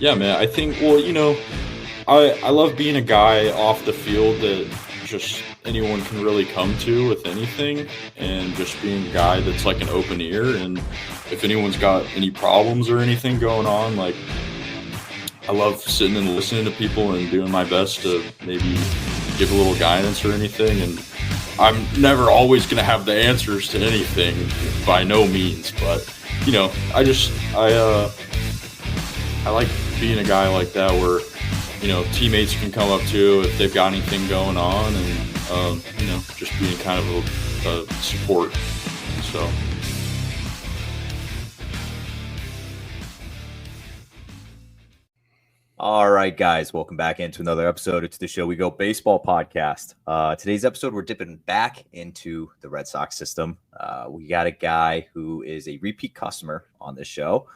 Yeah, man. I think, well, I love being a guy off the field that just anyone can really come to with anything, and just being a guy that's like an open ear. And if anyone's got any problems or anything going on, like I love sitting and listening to people and doing my best to maybe give a little guidance or anything. And I'm never always going to have the answers to anything by no means, but I like being a guy like that where, teammates can come up to if they've got anything going on, and, just being kind of a support. So. All right, guys, welcome back into another episode. It's the Show We Go Baseball podcast. Today's episode, we're dipping back into the Red Sox system. We got a guy who is a repeat customer on this show.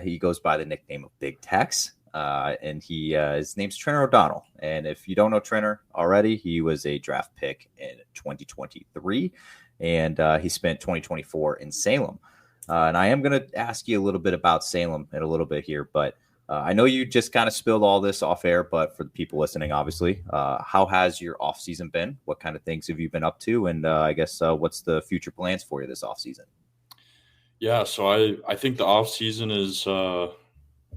He goes by the nickname of Big Tex, and his name's Trennor O'Donnell. And if you don't know Trennor already, he was a draft pick in 2023, and he spent 2024 in Salem. And I am going to ask you a little bit about Salem in a little bit here, but I know you just kind of spilled all this off air, but for the people listening, obviously, how has your offseason been? What kind of things have you been up to? And I guess what's the future plans for you this offseason? Yeah, so I think the offseason is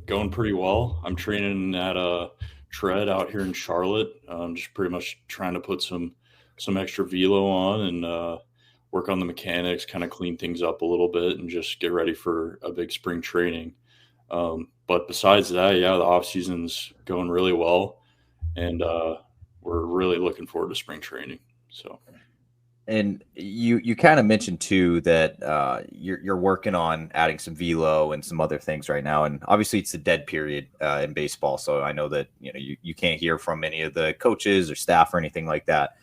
going pretty well. I'm training at a tread out here in Charlotte. Just pretty much trying to put some extra velo on and work on the mechanics, kind of clean things up a little bit and just get ready for a big spring training. But besides that, yeah, the off season's going really well, and we're really looking forward to spring training. So, and you kind of mentioned too that you're working on adding some velo and some other things right now, and obviously it's a dead period in baseball. So I know that you can't hear from any of the coaches or staff or anything like that.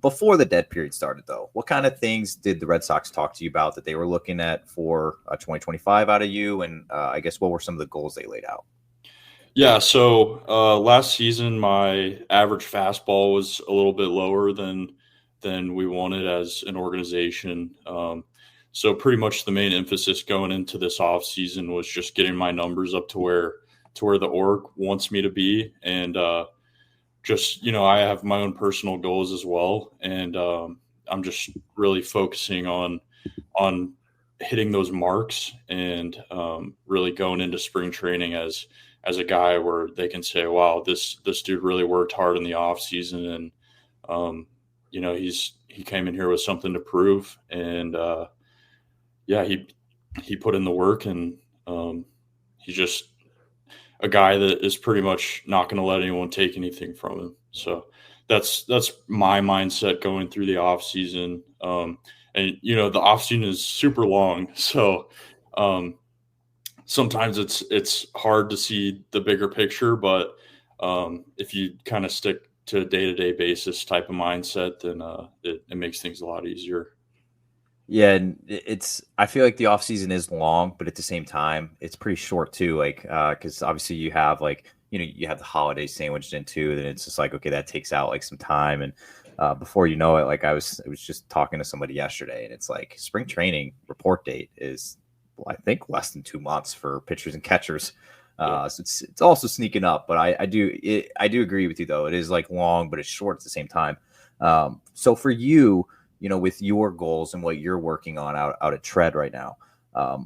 Before the dead period started, though, what kind of things did the Red Sox talk to you about that they were looking at for 2025 out of you? And I guess what were some of the goals they laid out? Yeah, so last season, my average fastball was a little bit lower than we wanted as an organization. So pretty much the main emphasis going into this offseason was just getting my numbers up to where the org wants me to be. And I have my own personal goals as well, and I'm just really focusing on hitting those marks and really going into spring training as a guy where they can say, wow, this dude really worked hard in the off season, and he came in here with something to prove, and he put in the work, and he's just a guy that is pretty much not going to let anyone take anything from him. So that's my mindset going through the off season. And the off season is super long. So sometimes it's hard to see the bigger picture, but if you kind of stick to a day-to-day basis type of mindset, then it makes things a lot easier. Yeah, and I feel like the off season is long, but at the same time, it's pretty short too. Like, because obviously you have you have the holidays sandwiched in too, then it's just like, okay, that takes out like some time. And before you know it, like I was just talking to somebody yesterday, and it's like spring training report date is, I think, less than 2 months for pitchers and catchers. So it's also sneaking up, but I do agree with you though. It is like long, but it's short at the same time. So for you, with your goals and what you're working on out at Tread right now,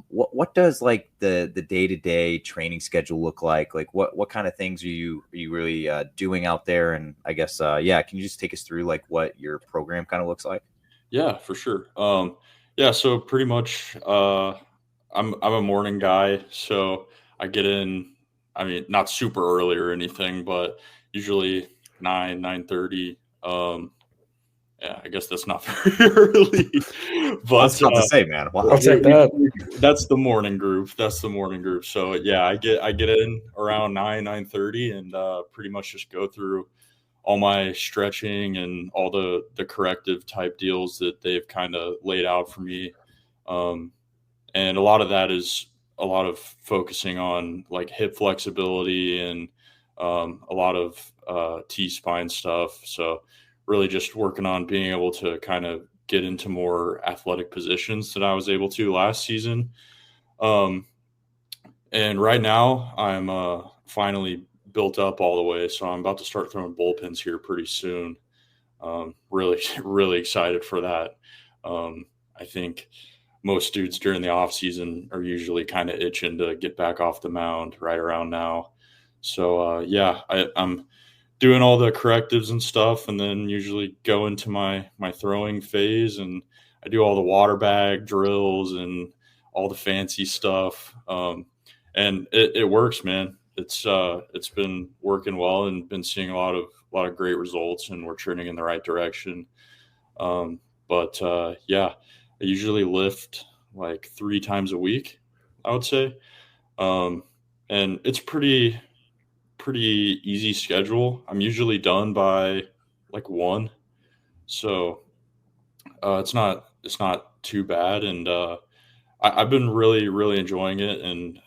what does like the day-to-day training schedule look like? Like what kind of things are you really doing out there? And I guess, can you just take us through like what your program kind of looks like? Yeah, for sure. So pretty much, I'm a morning guy, so I get in, I mean, not super early or anything, but usually 9:30. Yeah, I guess that's not very early, but I was about to say, man, wow. I'll take that. That's the morning group. So yeah, I get in around 9:30, and pretty much just go through all my stretching and all the corrective type deals that they've kind of laid out for me. And a lot of that is a lot of focusing on like hip flexibility and a lot of T-spine stuff. So really just working on being able to kind of get into more athletic positions that I was able to last season. And right now, I'm finally built up all the way, so I'm about to start throwing bullpens here pretty soon. Really, really excited for that. I think most dudes during the off season are usually kind of itching to get back off the mound right around now. So yeah, I'm doing all the correctives and stuff, and then usually go into my throwing phase, and I do all the water bag drills and all the fancy stuff. And it works, man. It's been working well, and been seeing a lot of great results, and we're trending in the right direction. But yeah, I usually lift like 3 times a week, I would say. Um, and it's pretty easy schedule. I'm usually done by like 1, so it's not too bad. And I've been really enjoying it, and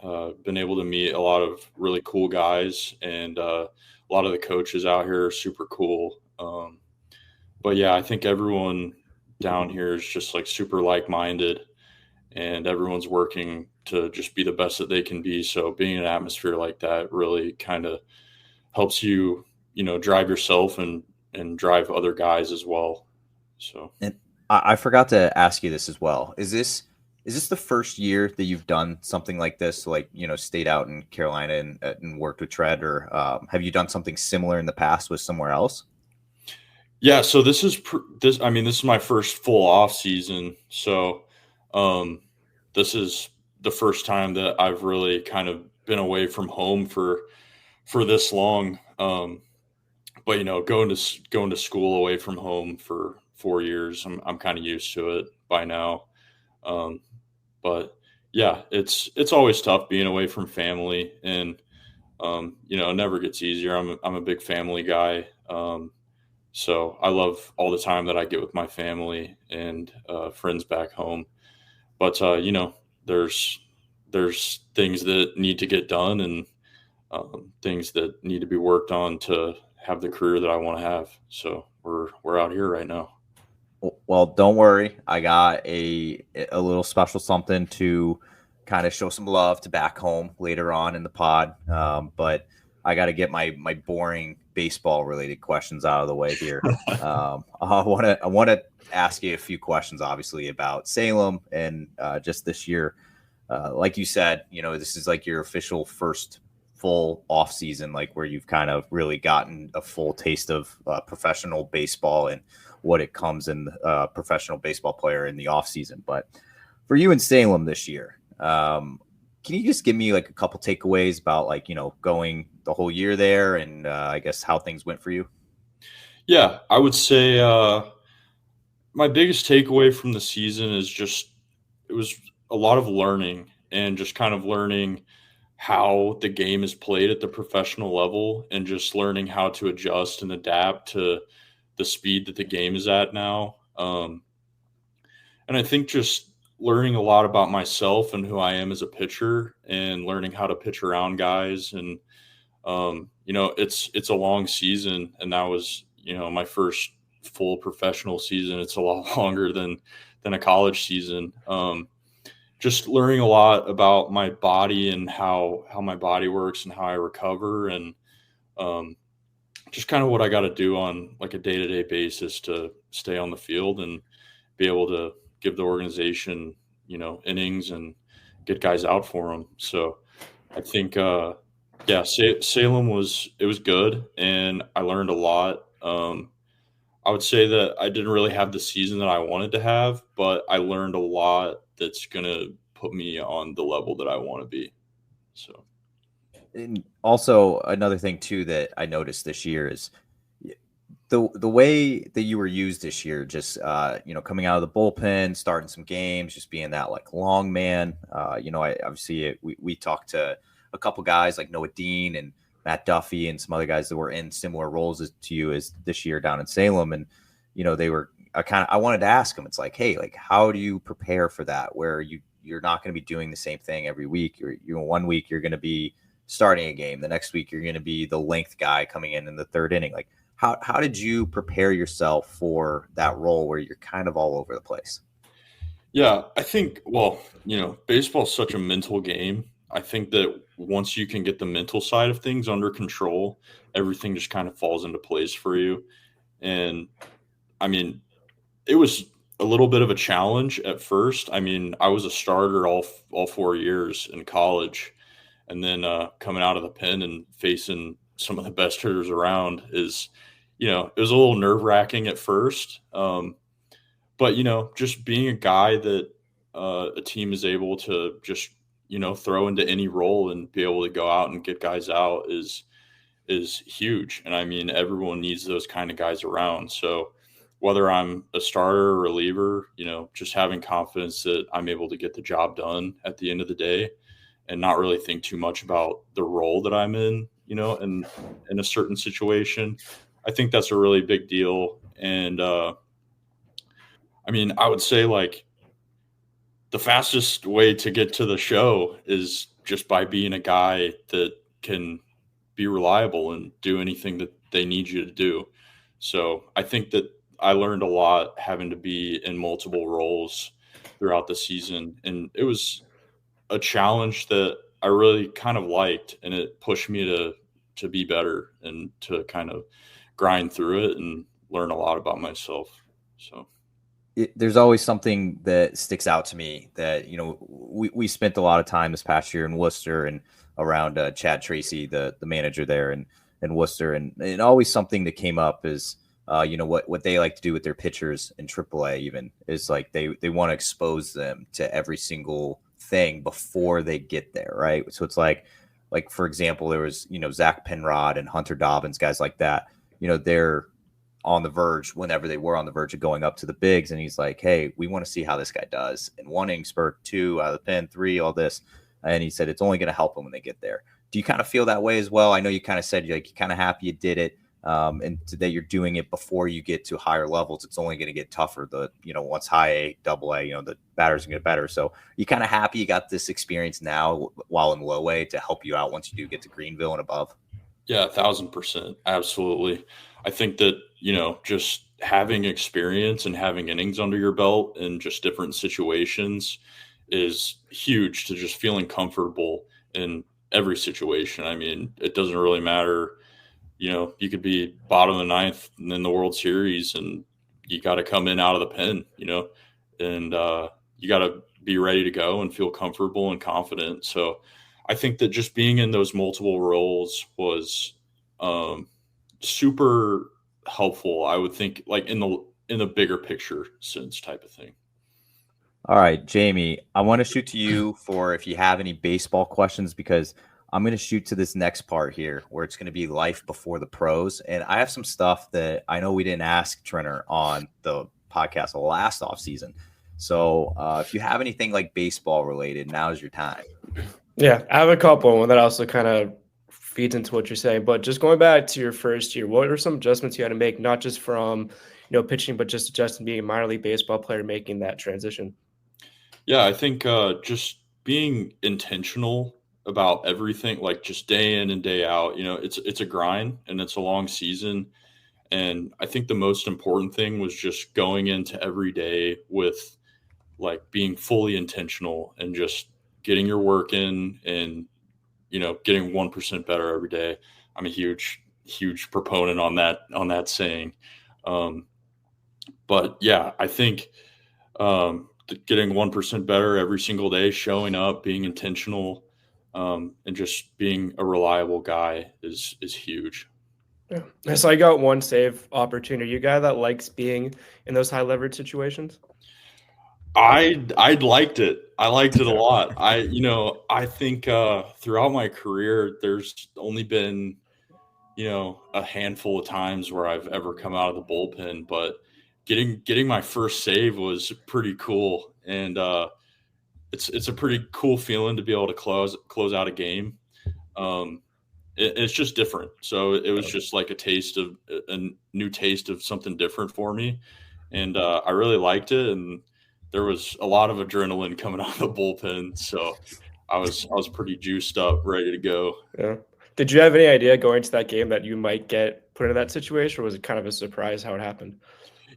been able to meet a lot of really cool guys, and a lot of the coaches out here are super cool. But yeah, I think everyone down here is just like super like minded, and everyone's working to just be the best that they can be. So being in an atmosphere like that really kind of helps you, drive yourself and drive other guys as well. So And I forgot to ask you this as well. Is this the first year that you've done something like this, like stayed out in Carolina and worked with Tread, or have you done something similar in the past with somewhere else? yeah, so this. I mean, this is my first full off season. So um, this is the first time that I've really kind of been away from home for this long. But going to school away from home for 4 years, I'm kind of used to it by now. Um, but yeah, it's always tough being away from family, and it never gets easier. I'm a big family guy, so I love all the time that I get with my family and friends back home. But there's things that need to get done, and things that need to be worked on to have the career that I want to have. So we're out here right now. Well, don't worry. I got a little special something to kind of show some love to back home later on in the pod. But I got to get my boring baseball related questions out of the way here. I want to ask you a few questions, obviously, about Salem and just this year. Like you said, this is like your official first full off season, like where you've kind of really gotten a full taste of professional baseball and what it comes in professional baseball player in the off season. But for you in Salem this year, can you just give me like a couple takeaways about like, going the whole year there and I guess how things went for you? Yeah, I would say my biggest takeaway from the season is just it was a lot of learning, and just kind of learning how the game is played at the professional level, and just learning how to adjust and adapt to the speed that the game is at now. And I think just learning a lot about myself and who I am as a pitcher, and learning how to pitch around guys. And it's a long season, and that was my first full professional season. It's a lot longer than a college season. Just learning a lot about my body, and how my body works, and how I recover, and um, just kind of what I got to do on like a day to day basis to stay on the field, and be able to give the organization innings, and get guys out for them. So I think yeah, Salem was good, and I learned a lot. I would say that I didn't really have the season that I wanted to have, but I learned a lot that's gonna put me on the level that I want to be. So And also another thing too that I noticed this year is the way that you were used this year, just coming out of the bullpen, starting some games, just being that like long man. I obviously we talked to a couple guys like Noah Dean and Matt Duffy and some other guys that were in similar roles to you as this year down in Salem, and they were I wanted to ask them. It's like, hey, like how do you prepare for that? Where you're not going to be doing the same thing every week. One week you're going to be starting a game, the next week you're going to be the length guy coming in the third inning. Like how did you prepare yourself for that role where you're kind of all over the place? yeah, I think baseball is such a mental game. I think that once you can get the mental side of things under control, everything just kind of falls into place for you. And I mean, it was a little bit of a challenge at first. I mean, I was a starter all 4 years in college, and then coming out of the pen and facing some of the best hitters around is, it was a little nerve wracking at first. But just being a guy that a team is able to just throw into any role and be able to go out and get guys out is huge. And I mean, everyone needs those kind of guys around. So whether I'm a starter or reliever, just having confidence that I'm able to get the job done at the end of the day and not really think too much about the role that I'm in, and in a certain situation. I think that's a really big deal. And I mean, I would say like the fastest way to get to the show is just by being a guy that can be reliable and do anything that they need you to do. So I think that I learned a lot having to be in multiple roles throughout the season. And it was a challenge that I really kind of liked, and it pushed me to be better and to kind of grind through it and learn a lot about myself. So there's always something that sticks out to me that, we spent a lot of time this past year in Worcester and around Chad Tracy, the manager there in Worcester. And always something that came up is, what they like to do with their pitchers in AAA even is like they want to expose them to every single thing before they get there, right? So it's like for example, there was, Zach Penrod and Hunter Dobbins, guys like that, they're on the verge whenever they were on the verge of going up to the bigs. And he's like, hey, we want to see how this guy does in 1 inning spurt, 2 out of the pen, 3, all this. And he said, it's only going to help them when they get there. Do you kind of feel that way as well? I know you kind of said you're kind of happy you did it. And that you're doing it before you get to higher levels. It's only going to get tougher. Once high A, double A, the batters can get better. So you kind of happy you got this experience now while in low A to help you out once you do get to Greenville and above. Yeah, 1,000%. Absolutely. I think that, just having experience and having innings under your belt in just different situations is huge to just feeling comfortable in every situation. I mean, it doesn't really matter. You could be bottom of the ninth in the World Series and you got to come in out of the pen, and you got to be ready to go and feel comfortable and confident. So I think that just being in those multiple roles was super helpful. I would think like in the bigger picture sense type of thing. All right, Jamie, I want to shoot to you for if you have any baseball questions, because I'm going to shoot to this next part here where it's going to be life before the pros. And I have some stuff that I know we didn't ask Trennor on the podcast last offseason. So if you have anything like baseball related, now's your time. Yeah, I have a couple, and that also kind of feeds into what you're saying. But just going back to your first year, what are some adjustments you had to make, not just from pitching, but just adjusting being a minor league baseball player, making that transition? Yeah, I think just being intentional about everything, like just day in and day out. It's a grind and it's a long season. And I think the most important thing was just going into every day with like being fully intentional and just getting your work in and, getting 1% better every day. I'm a huge proponent on that saying. But yeah, I think getting 1% better every single day, showing up, being intentional, and just being a reliable guy is huge. Yeah. So I got one save opportunity. You a guy that likes being in those high leverage situations? I liked it. I liked it a lot. I think throughout my career, there's only been, a handful of times where I've ever come out of the bullpen, but getting my first save was pretty cool. And it's a pretty cool feeling to be able to close out a game. It's just different. So it was just like a new taste of something different for me. And I really liked it. And there was a lot of adrenaline coming out of the bullpen. So I was pretty juiced up, ready to go. Yeah. Did you have any idea going into that game that you might get put in that situation, or was it kind of a surprise how it happened?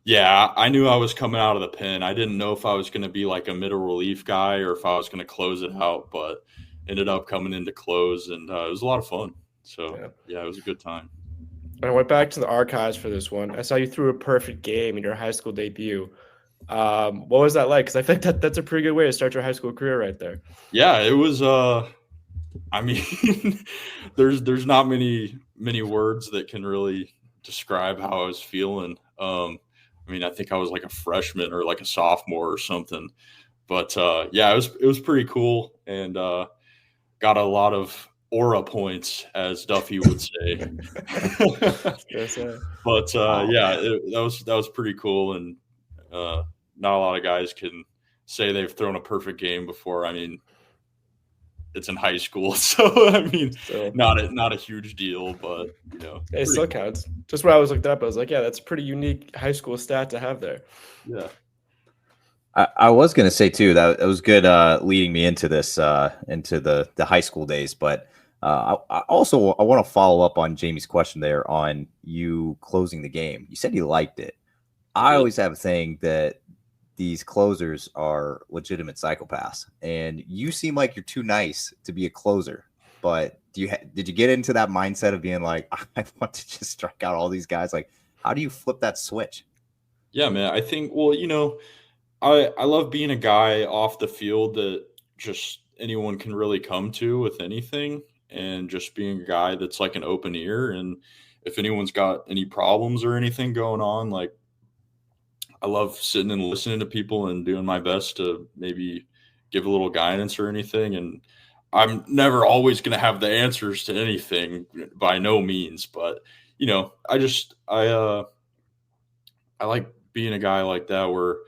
Yeah, I knew I was coming out of the pen. I didn't know if I was going to be like a middle relief guy or if I was going to close it out, but ended up coming into close, and it was a lot of fun. So yeah, it was a good time. I went back to the archives for this one. I saw you threw a perfect game in your high school debut. What was that like? Because I think that's a pretty good way to start your high school career right there. Yeah, it was. I mean, there's not many words that can really describe how I was feeling. I mean, I think I was like a freshman or like a sophomore or something. But yeah, it was pretty cool, and got a lot of aura points, as Duffy would say. But yeah, that was pretty cool, and not a lot of guys can say they've thrown a perfect game before. I mean, it's in high school, so I mean, not a huge deal, but you know, it still counts. Just when I was looked up, I was like, yeah, that's a pretty unique high school stat to have there. Yeah. I was going to say too that it was good leading me into this into the high school days, but I want to follow up on Jamie's question there on you closing the game. You said you liked it. I always have a thing that these closers are legitimate psychopaths, and you seem like you're too nice to be a closer. But did you get into that mindset of being like, I want to just strike out all these guys? Like, how do you flip that switch? Yeah, man. I think, well, you know, I love being a guy off the field that just anyone can really come to with anything, and just being a guy that's like an open ear. And if anyone's got any problems or anything going on, like, I love sitting and listening to people and doing my best to maybe give a little guidance or anything. And I'm never always going to have the answers to anything, by no means, but you know, I like being a guy like that where,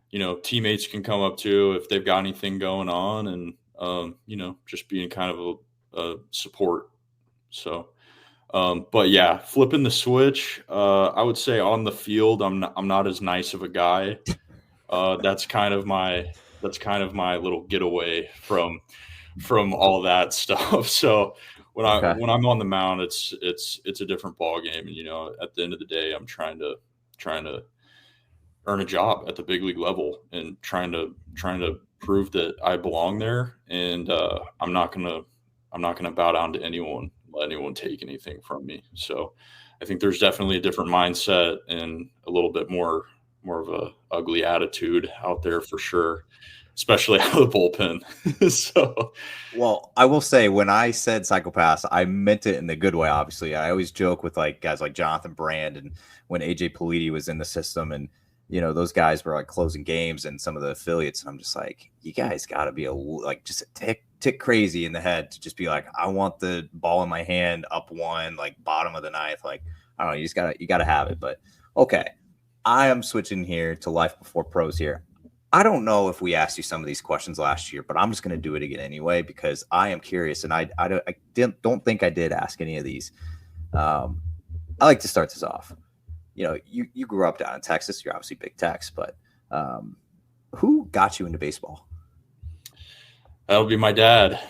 you know, teammates can come up to if they've got anything going on, and you know, just being kind of a support. So, but yeah, flipping the switch, I would say on the field, I'm not as nice of a guy. That's kind of my little getaway from all that stuff. So when I'm on the mound, it's a different ball game, and you know, at the end of the day, I'm trying to earn a job at the big league level, and trying to prove that I belong there. And I'm not gonna bow down to anyone, let anyone take anything from me. So I think there's definitely a different mindset and a little bit more of a ugly attitude out there for sure, especially out of the bullpen. So, well, I will say, when I said psychopaths, I meant it in the good way. Obviously, I always joke with like guys like Jonathan Brand, and when AJ Politi was in the system, and you know, those guys were like closing games and some of the affiliates. And I'm just like, you guys got to be just a tick crazy in the head to just be like, I want the ball in my hand up one, like bottom of the ninth. Like, I don't know, you gotta have it. But okay, I am switching here to life before pros here. I don't know if we asked you some of these questions last year, but I'm just going to do it again anyway, because I am curious, and I don't think I did ask any of these. I like to start this off. You know, you grew up down in Texas. You're obviously Big Tex, but who got you into baseball? That'll be my dad.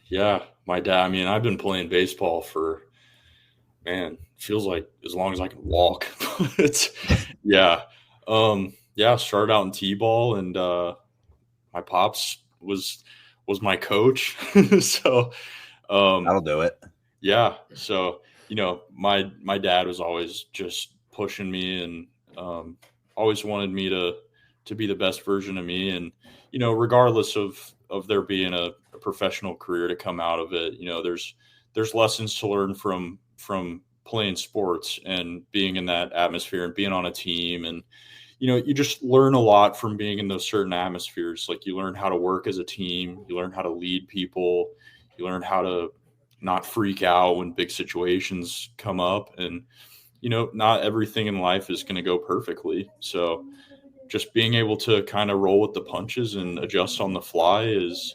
Yeah, my dad. I mean, I've been playing baseball for, man, feels like as long as I can walk. But yeah. Yeah, started out in T-ball, and my pops was my coach. So That'll do it. Yeah. So, you know, my dad was always just pushing me, and always wanted me to be the best version of me. And, you know, regardless of there being a professional career to come out of it, you know, there's lessons to learn from playing sports and being in that atmosphere and being on a team. And, you know, you just learn a lot from being in those certain atmospheres. Like, you learn how to work as a team, you learn how to lead people, you learn how to not freak out when big situations come up. And, you know, not everything in life is going to go perfectly. So just being able to kind of roll with the punches and adjust on the fly is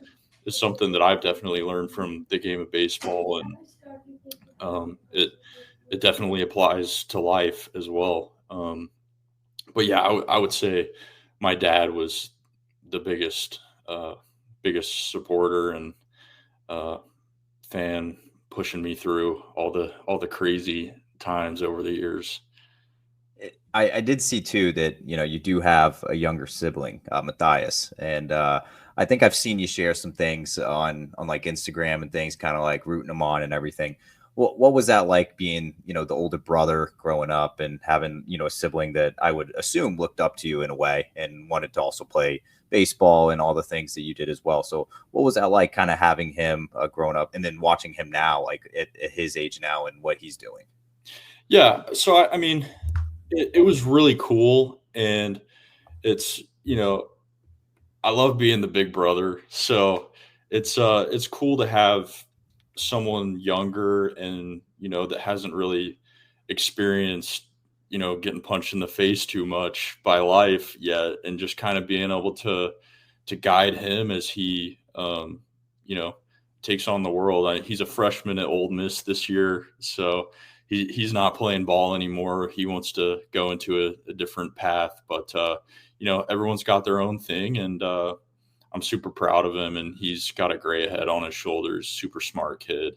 something that I've definitely learned from the game of baseball. And it definitely applies to life as well. But yeah, I would say my dad was the biggest supporter and fan, pushing me through all the crazy times over the years. I did see too that you do have a younger sibling, Matthias, and I think I've seen you share some things on like Instagram and things, kind of like rooting him on and everything. What was that like being the older brother growing up and having a sibling that I would assume looked up to you in a way and wanted to also play baseball and all the things that you did as well. So what was that like, kind of having him growing up and then watching him now, like at his age now and what he's doing? Yeah. So I mean, it was really cool, and it's I love being the big brother. So it's cool to have someone younger and that hasn't really experienced getting punched in the face too much by life yet, and just kind of being able to guide him as he you know takes on the world. He's a freshman at Ole Miss this year, so he's not playing ball anymore. He wants to go into a different path, but everyone's got their own thing, and I'm super proud of him, and he's got a great head on his shoulders, super smart kid.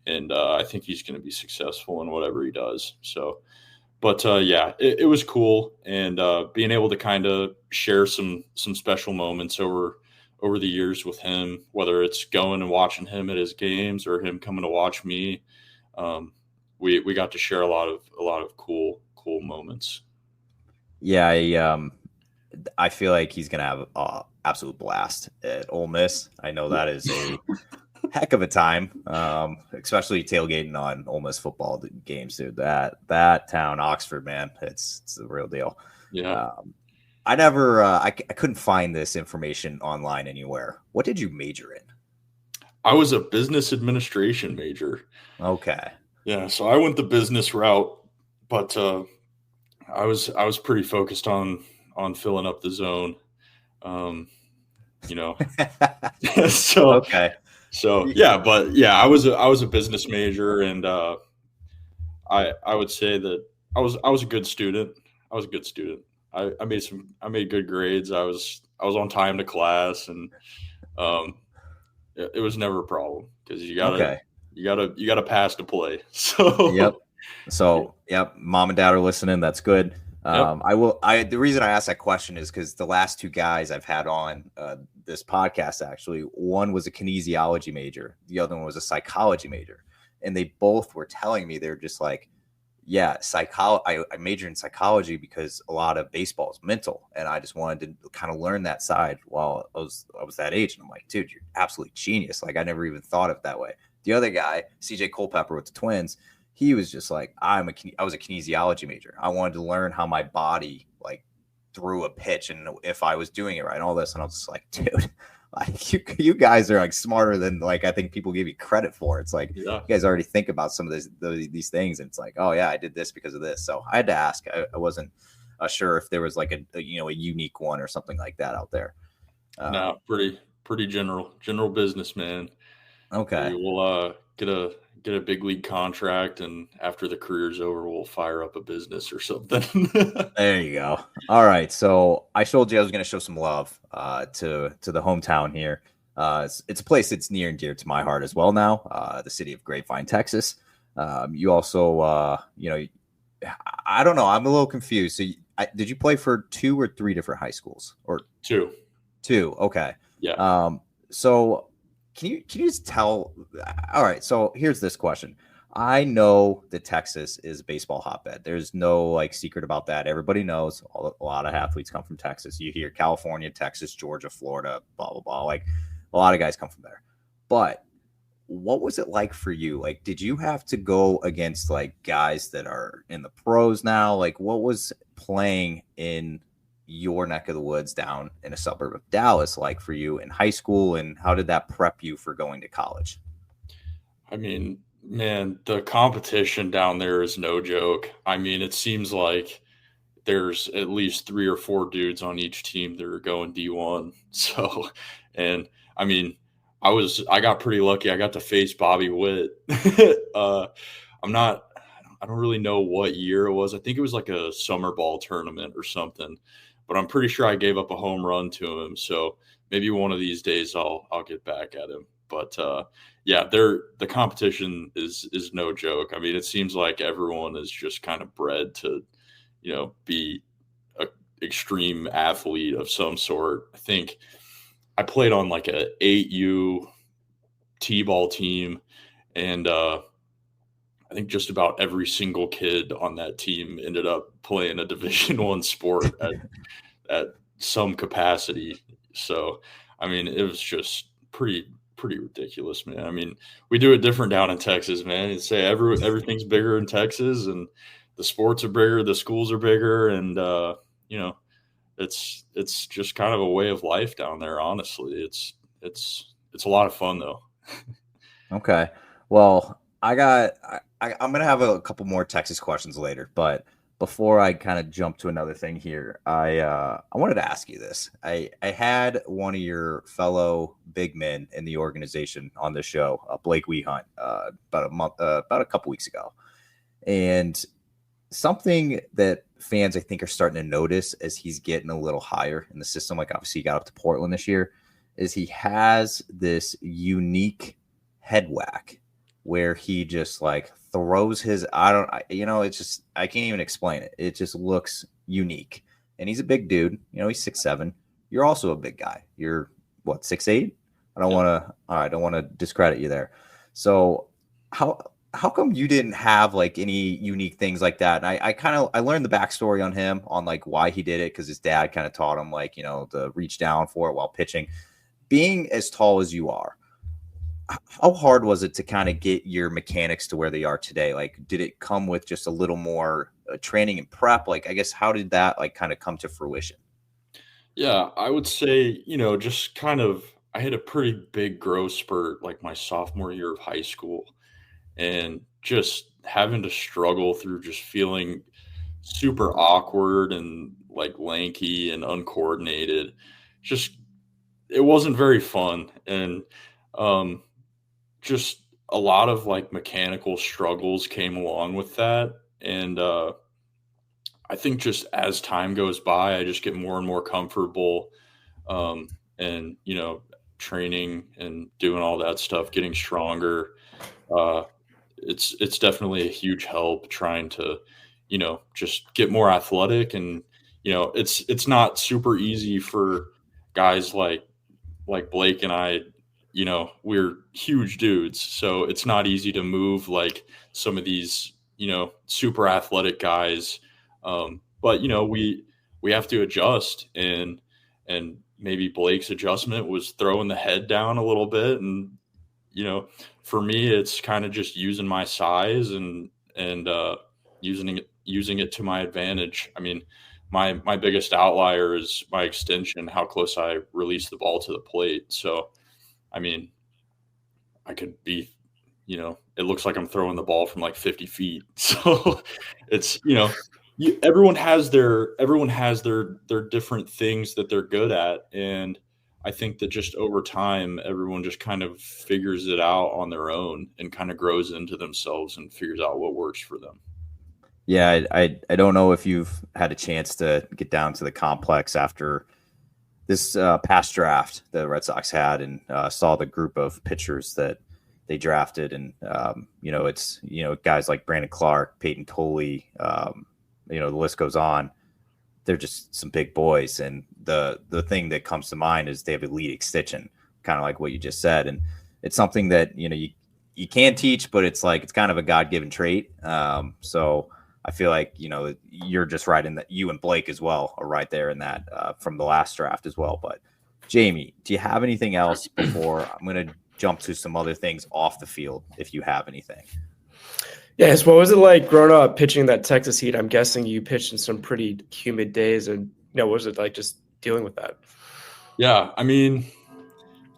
And I think he's going to be successful in whatever he does. So, but yeah, it was cool. And being able to kind of share some special moments over the years with him, whether it's going and watching him at his games or him coming to watch me. We got to share a lot of cool moments. Yeah, I feel like he's gonna have an absolute blast at Ole Miss. I know that is a heck of a time, especially tailgating on Ole Miss football games, dude. That town, Oxford, man, it's the real deal. Yeah. I never, I couldn't find this information online anywhere. What did you major in? I was a business administration major. Okay. Yeah, so I went the business route, but I was pretty focused on filling up the zone. So okay. So yeah, but yeah, I was a business major, and I would say that I was a good student. I was a good student. I made good grades. I was on time to class, and it was never a problem because you gotta pass to play. So yep. So yep, mom and dad are listening. That's good. Yep. The reason I asked that question is because the last two guys I've had on this podcast, actually, one was a kinesiology major, the other one was a psychology major, and they both were telling me they're just like, yeah, I majored in psychology because a lot of baseball is mental, and I just wanted to kind of learn that side while I was that age. And I'm like, dude, you're absolutely genius. Like, I never even thought of it that way. The other guy, CJ Culpepper with the Twins, he was just like, I was a kinesiology major. I wanted to learn how my body like threw a pitch and if I was doing it right and all this. And I was just like, dude, like you guys are like smarter than like I think people give you credit for. It's like you guys already think about some of these things, and it's like, oh yeah, I did this because of this. So I had to ask. I wasn't sure if there was like a unique one or something like that out there. No, pretty general business, man. Okay, we'll get a big league contract, and after the career's over, we'll fire up a business or something. There you go. All right. So I told you I was going to show some love to the hometown here. It's a place that's near and dear to my heart as well now, the city of Grapevine, Texas. You also, I don't know. I'm a little confused. So did you play for 2 or 3 different high schools? Or 2? 2. Okay. Yeah. So can you just tell? All right. So here's this question. I know that Texas is a baseball hotbed. There's no like secret about that. Everybody knows a lot of athletes come from Texas. You hear California, Texas, Georgia, Florida, blah, blah, blah. Like a lot of guys come from there. But what was it like for you? Like, did you have to go against like guys that are in the pros now? Like, what was playing in your neck of the woods down in a suburb of Dallas like for you in high school, and how did that prep you for going to college? I mean, man, the competition down there is no joke. I mean, it seems like there's at least 3 or 4 dudes on each team that are going D1. So, and I mean, I got pretty lucky. I got to face Bobby Witt. I don't really know what year it was. I think it was like a summer ball tournament or something, but I'm pretty sure I gave up a home run to him. So maybe one of these days I'll get back at him. But yeah, the competition is no joke. I mean, it seems like everyone is just kind of bred to, be a extreme athlete of some sort. I think I played on like a 8U T-ball team, and I think just about every single kid on that team ended up playing a Division I sport at some capacity. So, I mean, it was just pretty ridiculous, man. I mean, we do it different down in Texas, man. You say everything's bigger in Texas, and the sports are bigger, the schools are bigger, and it's just kind of a way of life down there. Honestly, it's a lot of fun though. Okay, well, I'm gonna have a couple more Texas questions later, but before I kind of jump to another thing here, I wanted to ask you this. I had one of your fellow big men in the organization on the show, Blake Wehunt, about a couple weeks ago, and something that fans I think are starting to notice as he's getting a little higher in the system, like obviously he got up to Portland this year, is he has this unique head whack where he just like throws his, it's just, I can't even explain it. It just looks unique. And he's a big dude, he's 6'7". You're also a big guy. You're what, 6'8"? I don't want to discredit you there. So how come you didn't have like any unique things like that? And I learned the backstory on him on like why he did it, because his dad kind of taught him like, to reach down for it while pitching. Being as tall as you are, how hard was it to kind of get your mechanics to where they are today? Like, did it come with just a little more training and prep? Like, I guess, how did that like kind of come to fruition? Yeah, I would say, just kind of, I had a pretty big growth spurt like my sophomore year of high school, and just having to struggle through just feeling super awkward and like lanky and uncoordinated. Just, it wasn't very fun. And, just a lot of like mechanical struggles came along with that. And I think just as time goes by, I just get more and more comfortable, and training and doing all that stuff, getting stronger. It's definitely a huge help trying to just get more athletic. And it's not super easy for guys like Blake and I. We're huge dudes, so it's not easy to move like some of these, super athletic guys. But we have to adjust, and maybe Blake's adjustment was throwing the head down a little bit. And, for me, it's kind of just using my size and using it to my advantage. I mean, my biggest outlier is my extension, how close I release the ball to the plate. So, I mean, I could be, it looks like I'm throwing the ball from like 50 feet. So it's, everyone has their different things that they're good at. And I think that just over time, everyone just kind of figures it out on their own and kind of grows into themselves and figures out what works for them. Yeah. I don't know if you've had a chance to get down to the complex after this past draft the Red Sox had, and saw the group of pitchers that they drafted. And, it's, guys like Brandon Clark, Peyton Tolley, the list goes on. They're just some big boys. And the thing that comes to mind is they have elite extension, kind of like what you just said. And it's something that, you can teach, but it's like, it's kind of a God-given trait. So I feel like, you're just right in that. You and Blake as well are right there in that from the last draft as well. But Jamie, do you have anything else before I'm going to jump to some other things off the field, if you have anything? Yes. What was it like growing up pitching that Texas heat? I'm guessing you pitched in some pretty humid days, and what was it like just dealing with that? Yeah, I mean,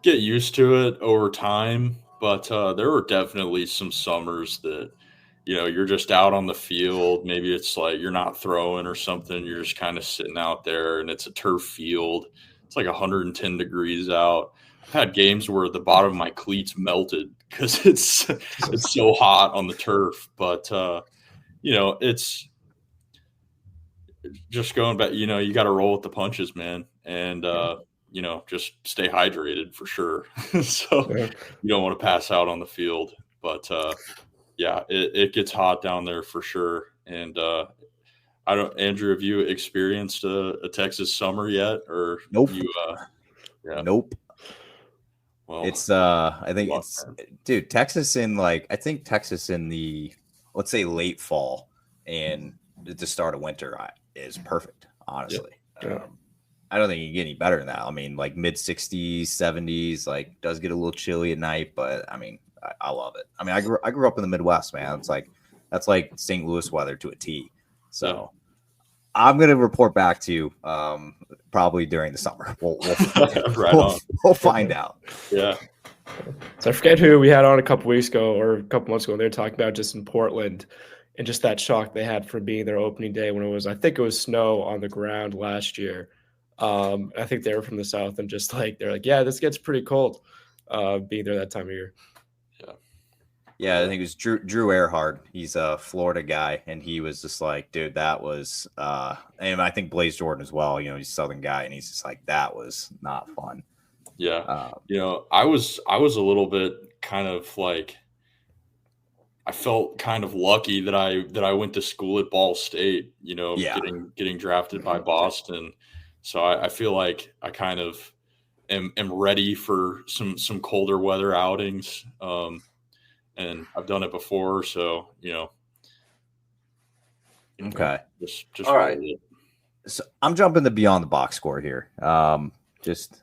get used to it over time, but there were definitely some summers that you're just out on the field. Maybe it's like you're not throwing or something. You're just kind of sitting out there, and it's a turf field. It's like 110 degrees out. I've had games where the bottom of my cleats melted because it's so hot on the turf. But it's just going back. You got to roll with the punches, man, and just stay hydrated for sure. So Yeah. you don't want to pass out on the field, but. Yeah, it gets hot down there for sure. And I don't, Andrew, have you experienced a Texas summer yet, or Nope. you? Yeah. Nope. Well, It's I think luck, it's man. dude, Texas in I think Texas in the, let's say, late fall and the start of winter is perfect, honestly. Yeah. I don't think you can get any better than that. I mean, like mid 60s, 70s, like does get a little chilly at night, but I mean, I love it. I mean, I grew up in the Midwest, man. It's like that's like St. Louis weather to a T. So I'm gonna report back to you probably during the summer. Right on. We'll find out. Yeah. So I forget who we had on a couple weeks ago or a couple months ago. And they were talking about just in Portland and just that shock they had from being their opening day when I think it was snow on the ground last year. I think they were from the South and just like, they're like, yeah, this gets pretty cold being there that time of year. Yeah, I think it was Drew Earhart. He's a Florida guy, and he was just like, dude, that was and I think Blaze Jordan as well, you know, he's a Southern guy, and he's just like, that was not fun. Yeah. You know, I was a little bit kind of like, I felt kind of lucky that I went to school at Ball State, you know, getting drafted by Boston. So I feel like I kind of am ready for some colder weather outings. And I've done it before, so okay. Just all right. So I'm jumping the beyond the box score here. Just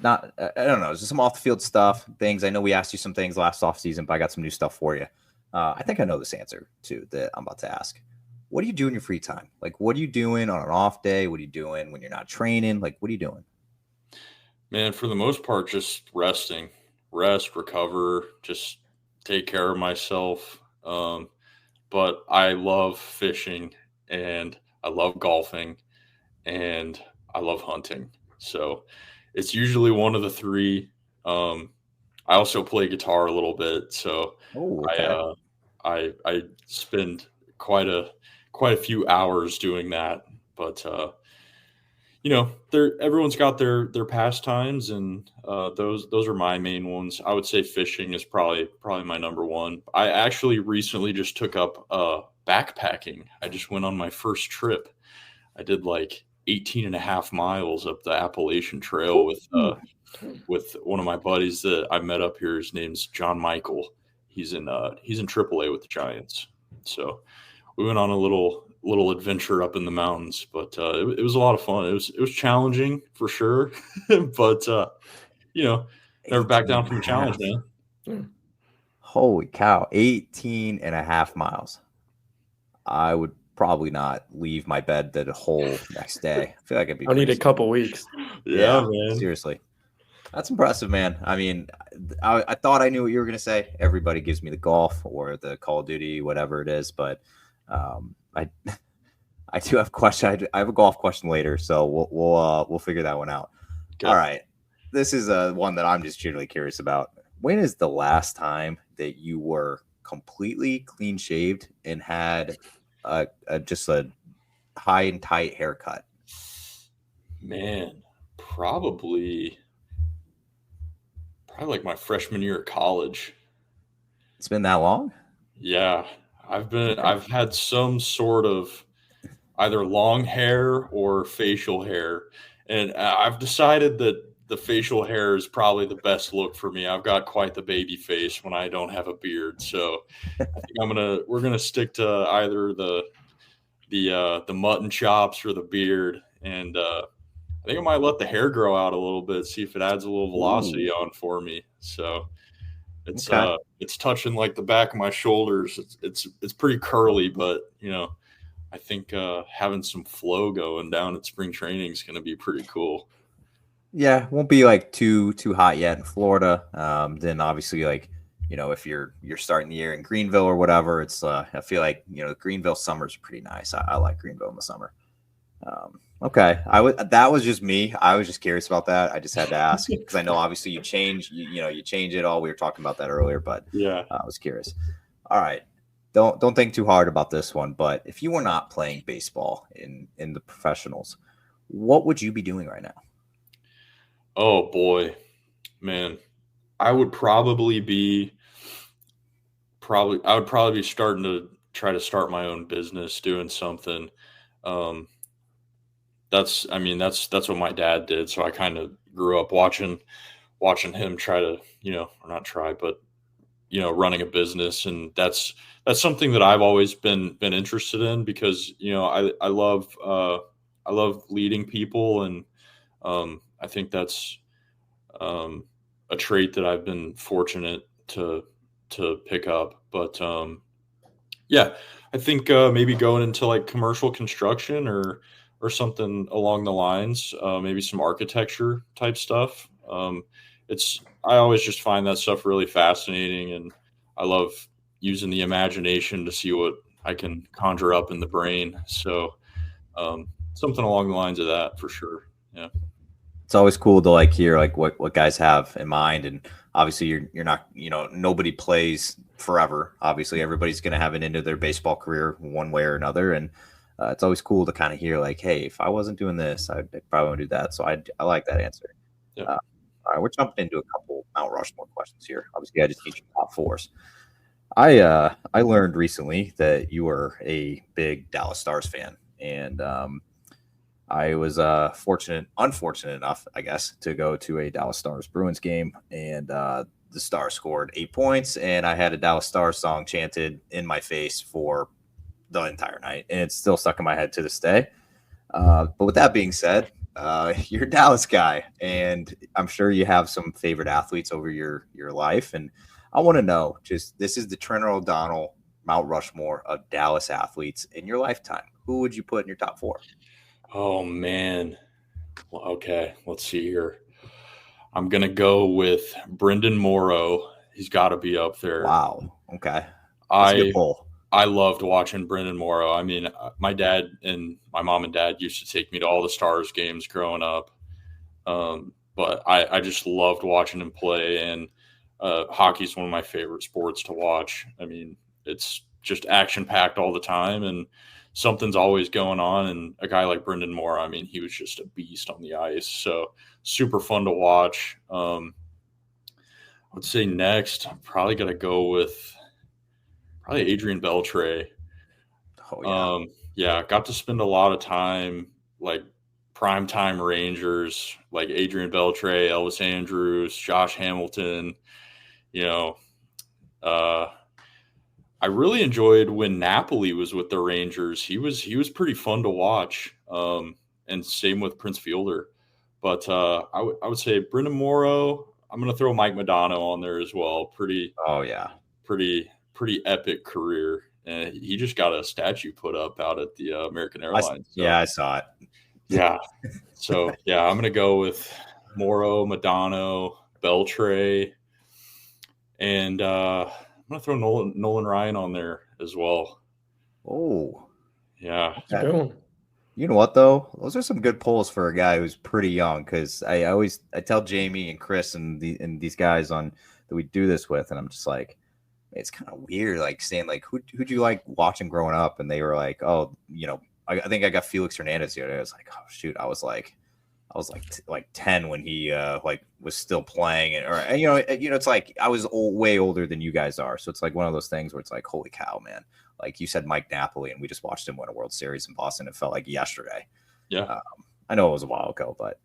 not, I don't know, just some off the field stuff, things. I know we asked you some things last offseason, but I got some new stuff for you. I think I know this answer too that I'm about to ask. What do you do in your free time? Like, what are you doing on an off day? What are you doing when you're not training? Like, what are you doing? Man, for the most part, just resting, recover, just take care of myself. But I love fishing and I love golfing and I love hunting. So it's usually one of the three. I also play guitar a little bit. So okay. I spend quite a few hours doing that. But everyone's got their pastimes, and those are my main ones. I would say fishing is probably my number one. I actually recently just took up backpacking. I just went on my first trip. I did like 18 and a half miles up the Appalachian Trail with one of my buddies that I met up here. His name's John Michael. He's in AAA with the Giants. So we went on a little adventure up in the mountains, but it was a lot of fun. It was challenging for sure, but never back down from a challenge, man. Holy cow, 18 and a half miles. I would probably not leave my bed the whole next day. I feel like I'd be. I need a couple weeks. Yeah, man. Seriously. That's impressive, man. I mean, I thought I knew what you were going to say. Everybody gives me the golf or the Call of Duty, whatever it is, but I do have a question. I have a golf question later, so we'll figure that one out. Okay. All right, this is one that I'm just generally curious about. When is the last time that you were completely clean shaved and had just a high and tight haircut? Man, probably like my freshman year of college. It's been that long? Yeah. I've had some sort of either long hair or facial hair. And I've decided that the facial hair is probably the best look for me. I've got quite the baby face when I don't have a beard. So I think we're going to stick to either the mutton chops or the beard. And I think I might let the hair grow out a little bit, see if it adds a little velocity on for me. So it's touching like the back of my shoulders. It's pretty curly, but I think having some flow going down at spring training is going to be pretty cool. Yeah, won't be like too hot yet in Florida. Then obviously, like if you're starting the year in Greenville or whatever, it's I feel like Greenville summers are pretty nice. I like Greenville in the summer. Okay, that was just me. I was just curious about that. I just had to ask because I know obviously you change it all. We were talking about that earlier, but yeah, I was curious. All right, don't think too hard about this one. But if you were not playing baseball in the professionals, what would you be doing right now? Oh boy, man, I would probably be starting to try to start my own business, doing something. That's what my dad did. So I kind of grew up watching him try to, or not try, but running a business, and that's something that I've always been interested in because I love leading people, and I think that's a trait that I've been fortunate to pick up. But yeah, I think maybe going into like commercial construction or something along the lines, maybe some architecture type stuff. I always just find that stuff really fascinating, and I love using the imagination to see what I can conjure up in the brain. So something along the lines of that for sure. Yeah. It's always cool to like hear like what guys have in mind, and obviously you're not, nobody plays forever. Obviously everybody's going to have an end of their baseball career one way or another, and it's always cool to kind of hear like, hey, if I wasn't doing this, I'd probably want to do that. So I like that answer. Yeah. All right, we're jumping into a couple Mount Rushmore questions here. Obviously I just need your top fours. I learned recently that you are a big Dallas Stars fan, and I was unfortunate enough, I guess, to go to a Dallas Stars Bruins game, and the Stars scored 8 points, and I had a Dallas Stars song chanted in my face for the entire night, and it's still stuck in my head to this day. But with that being said, you're a Dallas guy, and I'm sure you have some favorite athletes over your life, and I want to know, just this is the Trennor O'Donnell Mount Rushmore of Dallas athletes in your lifetime. Who would you put in your top 4? Oh man. Well, okay, let's see here. I'm gonna go with Brendan Morrow. He's got to be up there. Wow. Okay. That's a good poll. I loved watching Brendan Morrow. I mean, my dad and my mom and dad used to take me to all the Stars games growing up. But I just loved watching him play, and hockey's one of my favorite sports to watch. I mean, it's just action packed all the time, and something's always going on. And a guy like Brendan Moore, I mean, he was just a beast on the ice. So super fun to watch. I would say next, I'm probably going to go with Adrian Beltre. Oh, yeah. Yeah, got to spend a lot of time like primetime Rangers, like Adrian Beltre, Elvis Andrews, Josh Hamilton. I really enjoyed when Napoli was with the Rangers. He was pretty fun to watch, and same with Prince Fielder. But I would say Brendan Morrow. I'm going to throw Mike Modano on there as well. Oh yeah, pretty epic career. And he just got a statue put up out at the American Airlines. I saw it. Yeah. So yeah, I'm going to go with Morrow, Modano, Beltre, and I'm going to throw Nolan Ryan on there as well. Oh, yeah. Okay. You know what though? Those are some good polls for a guy who's pretty young. Because I tell Jamie and Chris and these guys that we do this with, and I'm just like, it's kind of weird, like saying like who'd you like watching growing up, and they were like, oh, I think I got Felix Hernandez the other day. I was like, oh shoot, I was like 10 when he was still playing, it's like I was way older than you guys are, so it's like one of those things where it's like, holy cow, man! Like you said, Mike Napoli, and we just watched him win a World Series in Boston. It felt like yesterday. Yeah, I know it was a while ago, but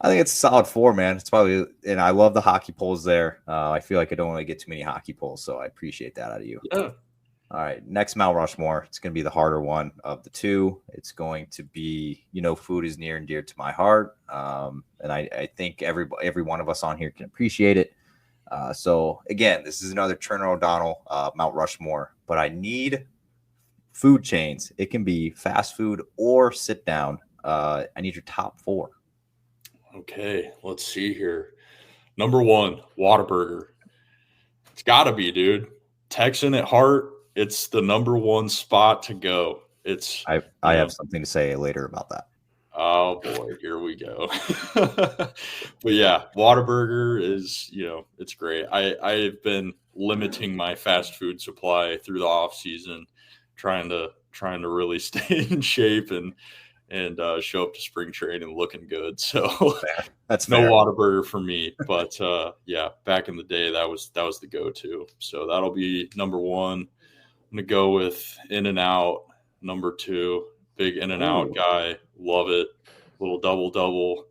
I think it's a solid 4, man. It's probably, and I love the hockey polls there. I feel like I don't really get too many hockey polls, so I appreciate that out of you. Yeah. All right, next Mount Rushmore. It's going to be the harder one of the two. It's going to be, food is near and dear to my heart, and I think every one of us on here can appreciate it. So again, this is another Trennor O'Donnell Mount Rushmore, but I need food chains. It can be fast food or sit down. I need your top 4. Okay, let's see here. Number 1, Whataburger. It's got to be, dude. Texan at heart. It's the number 1 spot to go. I have something to say later about that. Oh boy, here we go. But yeah, Whataburger is, it's great. I've been limiting my fast food supply through the off season, trying to really stay in shape and show up to spring training looking good. So that's no fair. Whataburger for me. But yeah, back in the day, that was the go-to. So that'll be number 1. I'm gonna go with In-N-Out, number 2, Big In-N-Out Ooh. guy. Love it. Little double.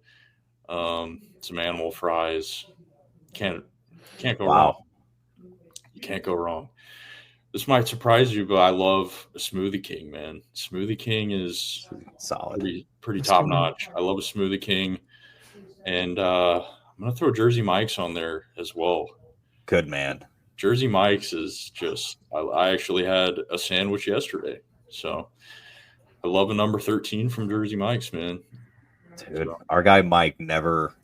Some animal fries. Can't go wrong. Wow. You can't go wrong. This might surprise you, but I love a Smoothie King, man. Smoothie King is Solid. pretty That's top good. notch. I love a Smoothie King, and I'm gonna throw Jersey Mike's on there as well. Good man. Jersey Mike's is just. I actually had a sandwich yesterday, so I love a number 13 from Jersey Mike's, man. Dude, our guy Mike never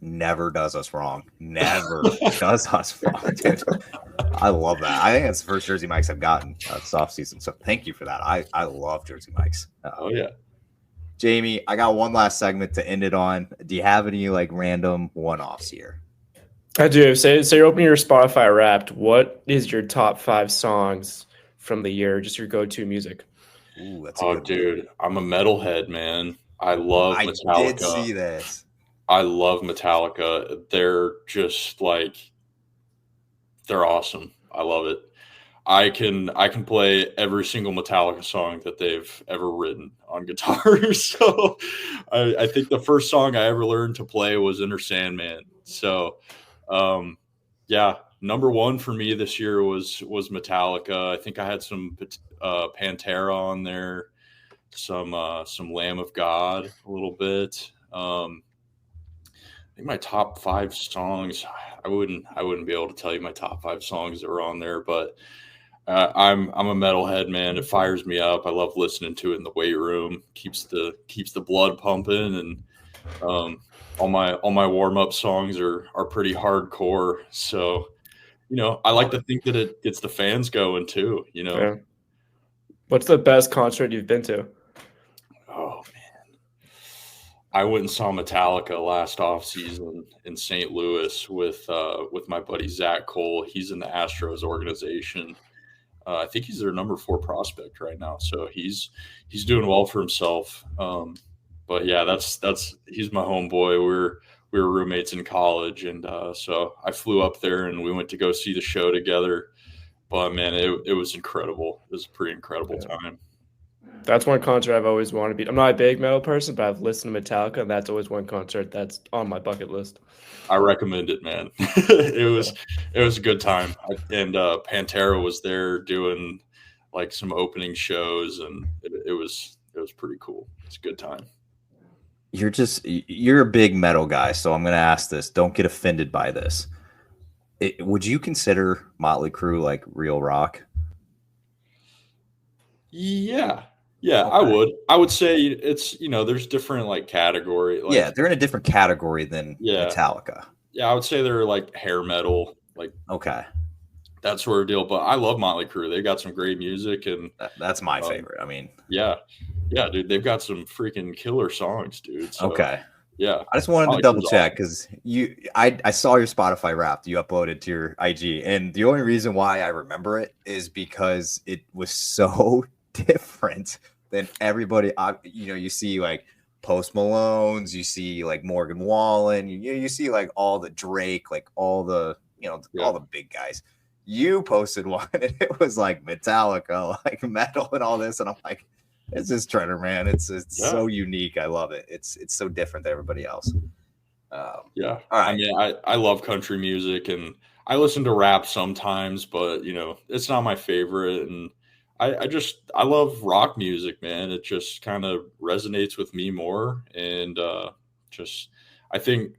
does us wrong. Never does us wrong, dude. I love that. I think that's the first Jersey Mike's I've gotten this offseason. So thank you for that. I love Jersey Mike's. Oh yeah. Jamie, I got one last segment to end it on. Do you have any like random one-offs here? I do. So you're opening your Spotify Wrapped. What is your top 5 songs from the year? Just your go-to music. Ooh, that's a Oh, good dude, I'm a metalhead, man. I love Metallica. I did see this. I love Metallica. They're just like they're awesome. I love it. I can play every single Metallica song that they've ever written on guitar. So I think the first song I ever learned to play was Inner Sandman. So yeah, number 1 for me this year was Metallica. I think I had some Pantera on there, some Lamb of God a little bit. I think my top 5 songs, I wouldn't be able to tell you my top 5 songs that were on there, but I'm a metalhead, man. It fires me up. I love listening to it in the weight room. Keeps the blood pumping, and all my warm up songs are pretty hardcore. So, I like to think that it gets the fans going too. Yeah. What's the best concert you've been to? Oh man, I went and saw Metallica last offseason in St. Louis with my buddy Zach Cole. He's in the Astros organization. I think he's their number 4 prospect right now, so he's doing well for himself. But yeah, that's he's my homeboy. We were roommates in college, and so I flew up there and we went to go see the show together. But man, it was incredible. It was a pretty incredible time. That's one concert I've always wanted to be. I'm not a big metal person, but I've listened to Metallica, and that's always one concert that's on my bucket list. I recommend it, man. It was a good time. And Pantera was there doing like some opening shows, and it was pretty cool. It's a good time. You're a big metal guy, so I'm going to ask this. Don't get offended by this. Would you consider Motley Crue like real rock? Yeah, Okay. I would say it's there's different like category. Like, yeah, they're in a different category than Metallica. Yeah, I would say they're like hair metal, like okay, that sort of deal. But I love Motley Crue. They got some great music, and that's my favorite. I mean, yeah, dude, they've got some freaking killer songs, dude. So, okay. Yeah, I just wanted to double check because I saw your Spotify Wrapped you uploaded to your IG, and the only reason why I remember it is because it was so different than everybody. You see like Post Malone's, you see like Morgan Wallen, you see like all the Drake, like all the all the big guys. You posted one, and it was like Metallica, like metal, and all this, and I'm like, it's just Trennor, man. It's so unique. I love it. It's so different than everybody else. Yeah. All right. I mean, I love country music, and I listen to rap sometimes, but it's not my favorite. And I love rock music, man. It just kind of resonates with me more. And I think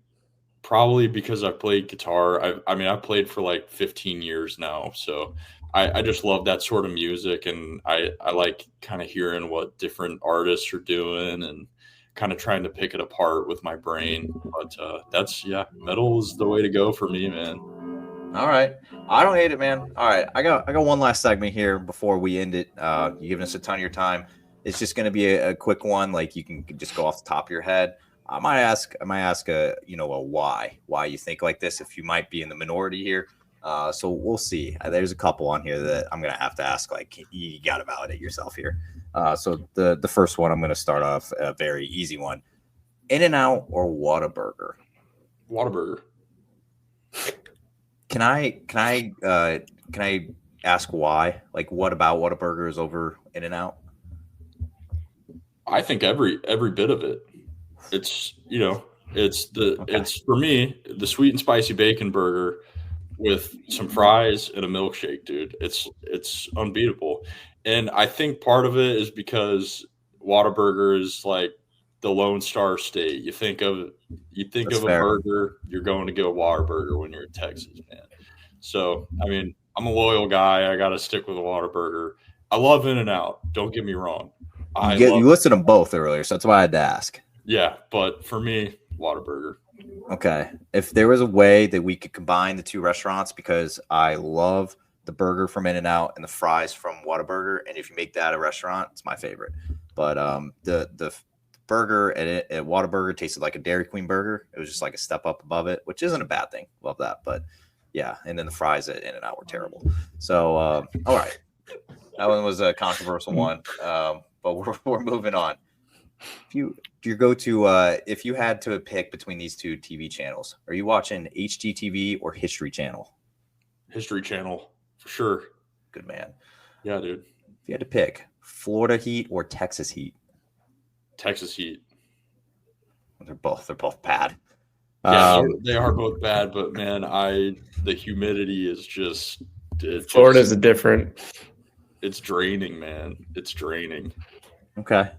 probably because I've played guitar, I've played for like 15 years now. So I just love that sort of music, and I like kind of hearing what different artists are doing and kind of trying to pick it apart with my brain. But metal is the way to go for me, man. All right. I don't hate it, man. All right. I got one last segment here before we end it. You're giving us a ton of your time. It's just going to be a quick one. Like you can just go off the top of your head. I might ask a why you think like this, if you might be in the minority here. So we'll see. There's a couple on here that I'm going to have to ask, like, you got to validate yourself here. So the first one, I'm going to start off a very easy one. In-N-Out or Whataburger? Whataburger. Can I ask why? Like, what about Whataburger is over In-N-Out? I think every bit of it. It's it's for me the sweet and spicy bacon burger with some fries and a milkshake, dude. It's unbeatable. And I think part of it is because Whataburger is like the Lone Star State. You think That's of a fair. burger, you're going to get a Whataburger when you're in Texas, man. So I mean, I'm a loyal guy. I got to stick with a Whataburger. I love In-N-Out. Don't get me wrong. I love You listed them both earlier, so that's why I had to ask. yeah, but for me, Whataburger. Okay. If there was a way that we could combine the two restaurants, because I love the burger from In-N-Out and the fries from Whataburger, and if you make that a restaurant, it's my favorite. But the burger at Whataburger tasted like a Dairy Queen burger. It was just like a step up above it, which isn't a bad thing. Love that. But yeah, and then the fries at In-N-Out were terrible. So all right, that one was a controversial one. But we're moving on. If you had to pick between these two TV channels, are you watching HGTV or History Channel? History Channel for sure. Good man. Yeah, dude. If you had to pick Florida Heat or Texas Heat, Texas Heat. they're both bad. Yeah, they are both bad, but man, the humidity is just Florida's a different. It's draining, man. It's draining. Okay.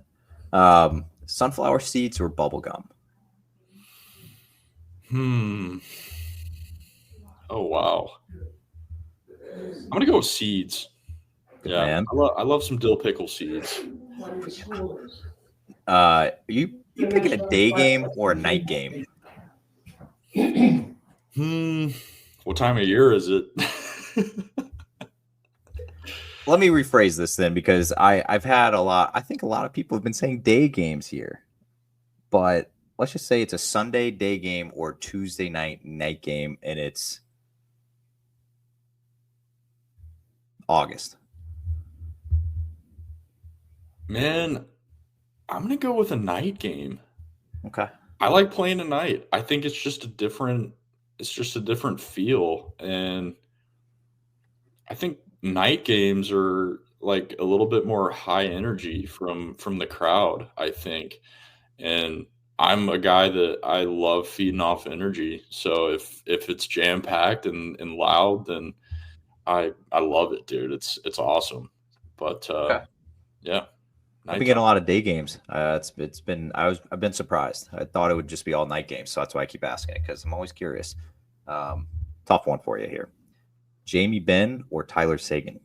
Sunflower seeds or bubble gum? Oh wow. I'm gonna go with seeds. Good yeah, man. I love some dill pickle seeds. You picking a day game or a night game? What time of year is it? Let me rephrase this then, because I've had I think a lot of people have been saying day games here, but let's just say it's a Sunday day game or Tuesday night game, and it's August. Man, I'm gonna go with a night game. Okay. I like playing at night. I think it's just a different feel, and I think night games are like a little bit more high energy from the crowd, I think. And I'm a guy that I love feeding off energy. So if it's jam packed and loud, then I love it, dude. It's awesome. But Okay. yeah. I've been getting a lot of day games. I've been surprised. I thought it would just be all night games, so that's why I keep asking it, because I'm always curious. Tough one for you here. Jamie Benn or Tyler Seguin?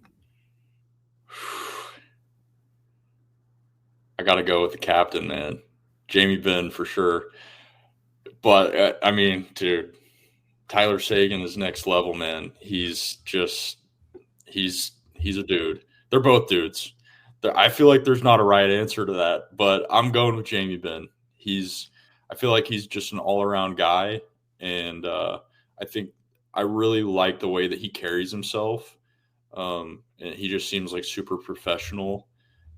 I got to go with the captain, man. Jamie Benn for sure. But I mean, dude, Tyler Seguin is next level, man. He's a dude. They're both dudes. I feel like there's not a right answer to that, but I'm going with Jamie Benn. I feel like he's just an all-around guy, and I think I really like the way that he carries himself. And he just seems like super professional,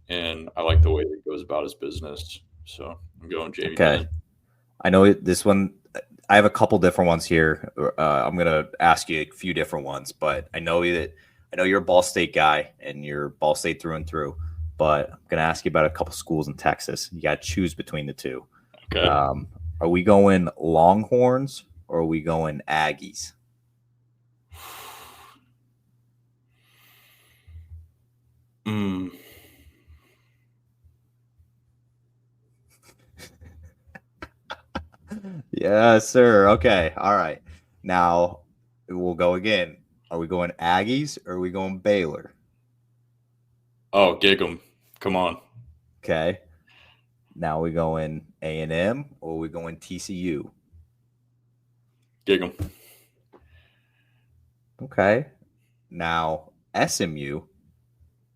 and I like the way that he goes about his business. So I'm going Jamie Benn. I know this one. I have a couple different ones here. I'm going to ask you a few different ones, but I know you're a Ball State guy, and you're Ball State through and through. But I'm going to ask you about a couple schools in Texas. You got to choose between the two. Okay. Are we going Longhorns or are we going Aggies? Yes, sir. Okay. All right. Now we'll go again. Are we going Aggies or are we going Baylor? Oh, gig 'em. Come on. Okay. Now we going A&M or we going TCU? Gig 'em. Okay. Now SMU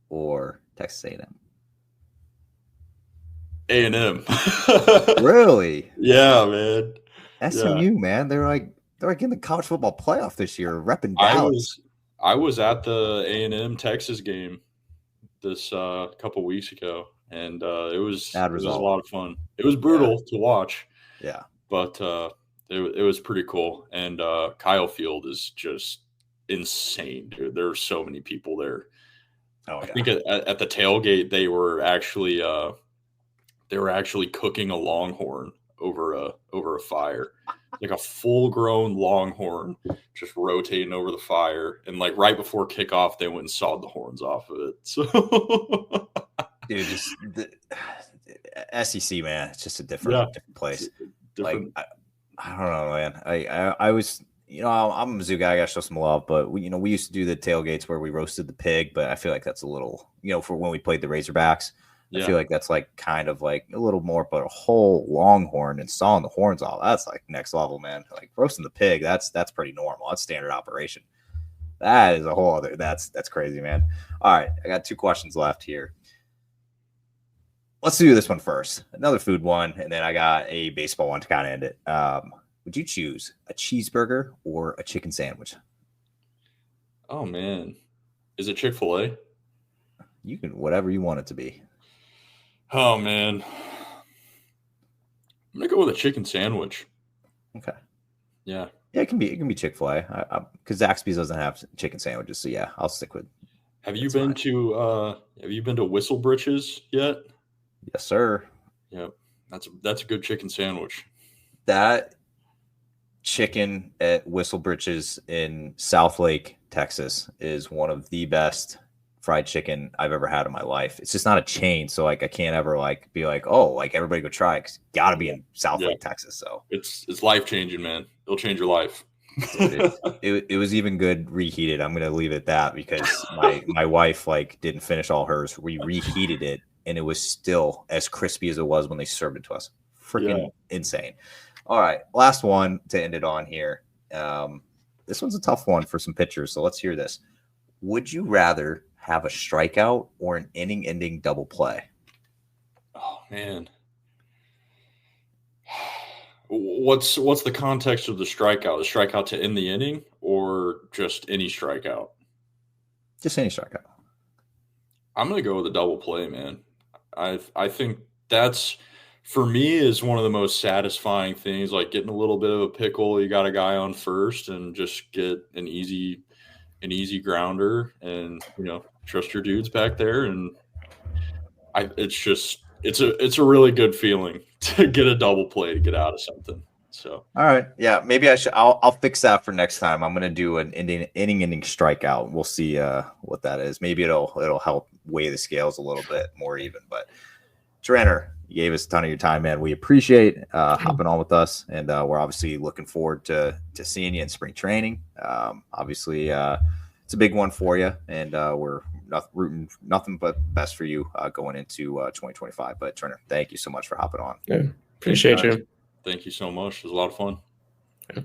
or Texas A&M? A&M. Really? Yeah, man. SMU, man. They're like in the college football playoff this year, repping Dallas. I was at the A&M Texas game this couple weeks ago, and it was a lot of fun. It was brutal to watch. Yeah. But it was pretty cool. And Kyle Field is just insane, dude. There are so many people there. Oh, I think at the tailgate they were actually they were actually cooking a longhorn over a fire, like a full grown longhorn, just rotating over the fire. And like right before kickoff, they went and sawed the horns off of it. So, Dude, just the SEC, man, it's just a different place. different. Like I don't know, man. I was, I'm a Mizzou guy. I got to show some love, but we used to do the tailgates where we roasted the pig, but I feel like that's a little, for when we played the Razorbacks. I feel like that's like kind of like a little more, but a whole longhorn and sawing the horns off, that's like next level, man. Like roasting the pig, that's pretty normal. That's standard operation. That is a whole other. That's crazy, man. All right, I got 2 questions left here. Let's do this one first. Another food one, and then I got a baseball one to kind of end it. Would you choose a cheeseburger or a chicken sandwich? Oh man, is it Chick-fil-A? You can whatever you want it to be. Oh man, I'm gonna go with a chicken sandwich. Okay. Yeah, it can be Chick-fil-A because Zaxby's doesn't have chicken sandwiches, so yeah, I'll stick with. Have you been to Whistlebritches yet? Yes, sir. Yep, that's a good chicken sandwich. That chicken at Whistlebritches in Southlake, Texas, is one of the best fried chicken I've ever had in my life. It's just not a chain, so like I can't ever like be like, oh, like everybody go try it, 'cause you gotta be in Southlake, Texas. So it's life changing, man. It'll change your life. it was even good reheated. I'm gonna leave it at that because my wife like didn't finish all hers. We reheated it and it was still as crispy as it was when they served it to us. Freaking insane. All right, last one to end it on here. This one's a tough one for some pitchers, so let's hear this. Would you rather have a strikeout or an inning-ending double play? Oh man, what's the context of the strikeout? The strikeout to end the inning, or just any strikeout? Just any strikeout. I'm gonna go with a double play, man. I think that's, for me, is one of the most satisfying things. Like getting a little bit of a pickle, you got a guy on first, and just get an easy grounder, and trust your dudes back there, and it's a really good feeling to get a double play to get out of something. So all right, yeah, maybe I'll fix that for next time. I'm gonna do an inning strikeout. We'll see what that is. Maybe it'll help weigh the scales a little bit more even. But Trennor, you gave us a ton of your time, man. We appreciate hopping on with us, and we're obviously looking forward to seeing you in spring training. Obviously, it's a big one for you, and we're rooting nothing but best for you going into 2025. But Trennor, thank you so much for hopping on. Yeah, appreciate you. Thank you so much. It was a lot of fun. Yeah.